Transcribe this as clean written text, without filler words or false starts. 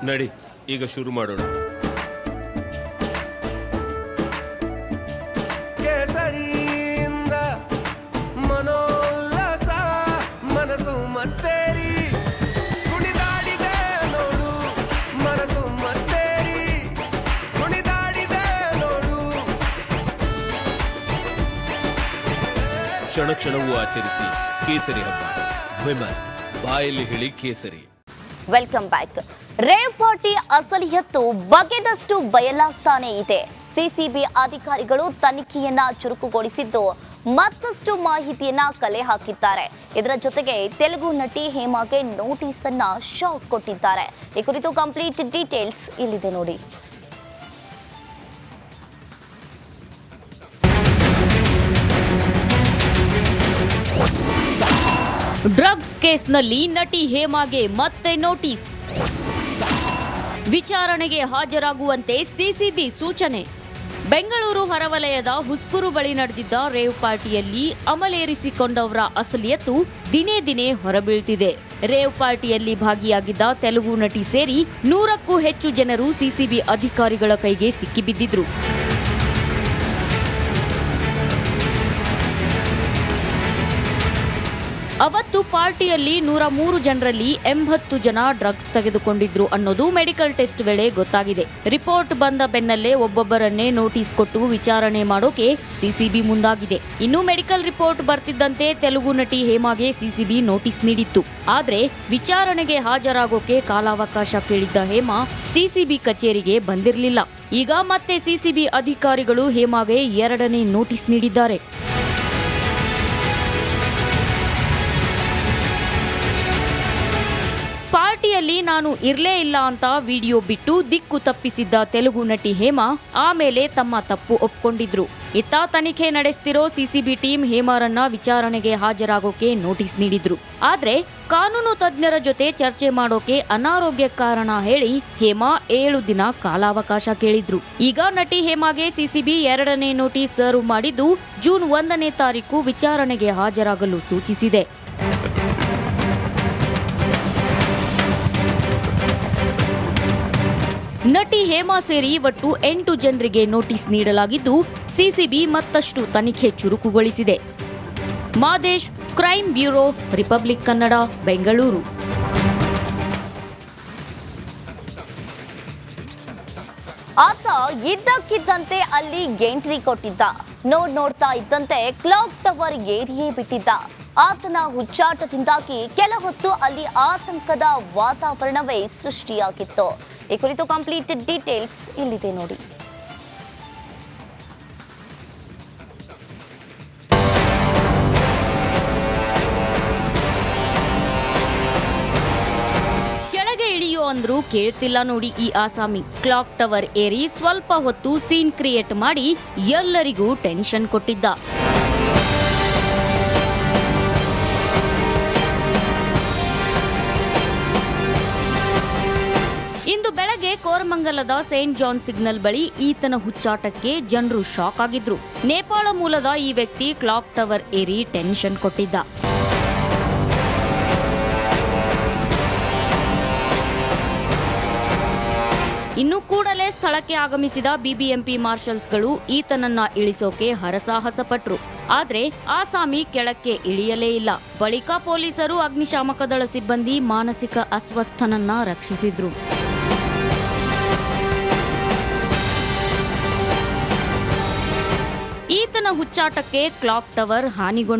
ನಡಿ, ಈಗ ಶುರು ಮಾಡೋಣ. ಕೇಸರಿಯಿಂದ ಮನೋಲ್ಲಾಸ ಮನಸ್ಸು ಮತ್ತೇರಿ ಕುಣಿದಾಡಿದೆ ನೋಡು, ಮನಸ್ಸು ಮತ್ತೇರಿ ಕುಣಿದಾಡಿದೆ ನೋಡು. ಕ್ಷಣ ಕ್ಷಣವೂ ಆಚರಿಸಿ ಕೇಸರಿ ಹಬ್ಬ. ವಿಮಲ್, ಬಾಯಲ್ಲಿ ಹೇಳಿ ಕೇಸರಿ. Welcome back. ರೇವ್ ಪಾರ್ಟಿ ಅಸಲಿಯತ್ತು ಬಗೆದಷ್ಟು ಬಯಲಾಗ್ತಾನೆ ಇದೆ. ಸಿಸಿಬಿ ಅಧಿಕಾರಿಗಳು ತನಿಖೆಯನ್ನ ಚುರುಕುಗೊಳಿಸಿದ್ದು ಮತ್ತಷ್ಟು ಮಾಹಿತಿಯನ್ನ ಕಲೆ ಹಾಕಿದ್ದಾರೆ. ಇದರ ಜೊತೆಗೆ ತೆಲುಗು ನಟಿ ಹೇಮಾಗೆ ನೋಟಿಸ್ ಅನ್ನ ಶಾಕ್ ಕೊಟ್ಟಿದ್ದಾರೆ. ಈ ಕುರಿತು ಕಂಪ್ಲೀಟ್ ಡೀಟೇಲ್ಸ್ ಇಲ್ಲಿದೆ ನೋಡಿ. ಡ್ರಗ್ಸ್ ಕೇಸ್ನಲ್ಲಿ ನಟಿ ಹೇಮಾಗೆ ಮತ್ತೆ ನೋಟಿಸ್. ವಿಚಾರಣೆಗೆ ಹಾಜರಾಗುವಂತೆ ಸಿಸಿಬಿ ಸೂಚನೆ. ಬೆಂಗಳೂರು ಹೊರವಲಯದ ಹುಸ್ಕೂರು ಬಳಿ ನಡೆದಿದ್ದ ರೇವ್ ಪಾರ್ಟಿಯಲ್ಲಿ ಅಮಲೇರಿಸಿಕೊಂಡವರ ಅಸಲಿಯತ್ತು ದಿನೇ ದಿನೇ ಹೊರಬೀಳ್ತಿದೆ. ರೇವ್ ಪಾರ್ಟಿಯಲ್ಲಿ ಭಾಗಿಯಾಗಿದ್ದ ತೆಲುಗು ನಟಿ ಸೇರಿ 100ಕ್ಕೂ ಹೆಚ್ಚು ಜನರು ಸಿಸಿಬಿ ಅಧಿಕಾರಿಗಳ ಕೈಗೆ ಸಿಕ್ಕಿಬಿದ್ದಿದ್ರು. ಅವತ್ತು ಪಾರ್ಟಿಯಲ್ಲಿ 103 ಜನರಲ್ಲಿ 80 ಜನ ಡ್ರಗ್ಸ್ ತೆಗೆದುಕೊಂಡಿದ್ರು ಅನ್ನೋದು ಮೆಡಿಕಲ್ ಟೆಸ್ಟ್ ವೇಳೆ ಗೊತ್ತಾಗಿದೆ. ರಿಪೋರ್ಟ್ ಬಂದ ಬೆನ್ನಲ್ಲೇ ಒಬ್ಬೊಬ್ಬರನ್ನೇ ನೋಟಿಸ್ ಕೊಟ್ಟು ವಿಚಾರಣೆ ಮಾಡೋಕೆ ಸಿಸಿಬಿ ಮುಂದಾಗಿದೆ. ಇನ್ನು ಮೆಡಿಕಲ್ ರಿಪೋರ್ಟ್ ಬರ್ತಿದ್ದಂತೆ ತೆಲುಗು ನಟಿ ಹೇಮಾಗೆ ಸಿಸಿಬಿ ನೋಟಿಸ್ ನೀಡಿತ್ತು. ಆದ್ರೆ ವಿಚಾರಣೆಗೆ ಹಾಜರಾಗೋಕೆ ಕಾಲಾವಕಾಶ ಕೇಳಿದ್ದ ಹೇಮಾ ಸಿಸಿಬಿ ಕಚೇರಿಗೆ ಬಂದಿರಲಿಲ್ಲ. ಈಗ ಮತ್ತೆ ಸಿಸಿಬಿ ಅಧಿಕಾರಿಗಳು ಹೇಮಾಗೆ 2ನೇ ನೋಟಿಸ್ ನೀಡಿದ್ದಾರೆ. ಪಾರ್ಟಿಯಲ್ಲಿ ನಾನು ಇರ್ಲೇ ಇಲ್ಲ ಅಂತ ವಿಡಿಯೋ ಬಿಟ್ಟು ದಿಕ್ಕು ತಪ್ಪಿಸಿದ್ದ ತೆಲುಗು ನಟಿ ಹೇಮಾ ಆಮೇಲೆ ತಮ್ಮ ತಪ್ಪು ಒಪ್ಕೊಂಡಿದ್ರು. ಇತ್ತ ತನಿಖೆ ನಡೆಸ್ತಿರೋ ಸಿಸಿಬಿ ಟೀಮ್ ಹೇಮಾರನ್ನ ವಿಚಾರಣೆಗೆ ಹಾಜರಾಗೋಕೆ ನೋಟಿಸ್ ನೀಡಿದ್ರು. ಆದ್ರೆ ಕಾನೂನು ತಜ್ಞರ ಜೊತೆ ಚರ್ಚೆ ಮಾಡೋಕೆ ಅನಾರೋಗ್ಯ ಕಾರಣ ಹೇಳಿ ಹೇಮಾ 7 ದಿನ ಕಾಲಾವಕಾಶ ಕೇಳಿದ್ರು. ಈಗ ನಟಿ ಹೇಮಾಗೆ ಸಿಸಿಬಿ 2ನೇ ನೋಟಿಸ್ ಸರ್ವ್ ಮಾಡಿದ್ದು ಜೂನ್ 1ನೇ ತಾರೀಕು ವಿಚಾರಣೆಗೆ ಹಾಜರಾಗಲು ಸೂಚಿಸಿದೆ. ನಟಿ ಹೇಮಾ ಸೇರಿ ಒಟ್ಟು 8 ಜನರಿಗೆ ನೋಟಿಸ್ ನೀಡಲಾಗಿದ್ದು ಸಿಸಿಬಿ ಮತ್ತಷ್ಟು ತನಿಖೆ ಚುರುಕುಗೊಳಿಸಿದೆ. Madesh, crime bureau, republic Kannada, Bengaluru. ಆತ ಇದ್ದಕ್ಕಿದ್ದಂತೆ ಅಲ್ಲಿ ಎಂಟ್ರಿ ಕೊಟ್ಟಿದ್ದ. ನೋಡ್ತಾ ಇದ್ದಂತೆ ಕ್ಲಾಕ್ ಟವರ್ ಏರಿಯೇ ಬಿಟ್ಟಿದ್ದ. ಆತನ ಹುಚ್ಚಾಟದಿಂದಾಗಿ ಕೆಲ ಹೊತ್ತು ಅಲ್ಲಿ ಆತಂಕದ ವಾತಾವರಣವೇ ಸೃಷ್ಟಿಯಾಗಿತ್ತು. ಈ ಕುರಿತು ಕಂಪ್ಲೀಟ್ ಡೀಟೇಲ್ಸ್ ಇಲ್ಲಿದೆ ನೋಡಿ. ಕೆಳಗೆ ಇಳಿಯೋ ಅಂದ್ರೂ ಕೇಳ್ತಿಲ್ಲ ನೋಡಿ ಈ ಆಸಾಮಿ. ಕ್ಲಾಕ್ ಟವರ್ ಏರಿ ಸ್ವಲ್ಪ ಹೊತ್ತು ಸೀನ್ ಕ್ರಿಯೇಟ್ ಮಾಡಿ ಎಲ್ಲರಿಗೂ ಟೆನ್ಷನ್ ಕೊಟ್ಟಿದ್ದ. ಇಂದು ಬೆಳಗ್ಗೆ ಕೋರಮಂಗಲದ ಸೇಂಟ್ ಜಾನ್ ಸಿಗ್ನಲ್ ಬಳಿ ಈತನ ಹುಚ್ಚಾಟಕ್ಕೆ ಜನರು ಶಾಕ್ ಆಗಿದ್ರು. ನೇಪಾಳ ಮೂಲದ ಈ ವ್ಯಕ್ತಿ ಕ್ಲಾಕ್ ಟವರ್ ಏರಿ ಟೆನ್ಷನ್ ಕೊಟ್ಟಿದ್ದ. ಇನ್ನು ಕೂಡಲೇ ಸ್ಥಳಕ್ಕೆ ಆಗಮಿಸಿದ ಬಿಬಿಎಂಪಿ ಮಾರ್ಷಲ್ಸ್ಗಳು ಈತನನ್ನ ಇಳಿಸೋಕೆ ಹರಸಾಹಸ ಪಟ್ರು. ಆದ್ರೆ ಆಸಾಮಿ ಕೆಳಕ್ಕೆ ಇಳಿಯಲೇ ಇಲ್ಲ. ಬಳಿಕ ಪೊಲೀಸರು ಅಗ್ನಿಶಾಮಕ ದಳ ಸಿಬ್ಬಂದಿ ಮಾನಸಿಕ ಅಸ್ವಸ್ಥನನ್ನ ರಕ್ಷಿಸಿದ್ರು. ಈತನ ಹುಚ್ಚಾಟಕ್ಕೆ ಕ್ಲಾಕ್ ಟವರ್ ಹಾನಿಗೊಂಡಿದೆ.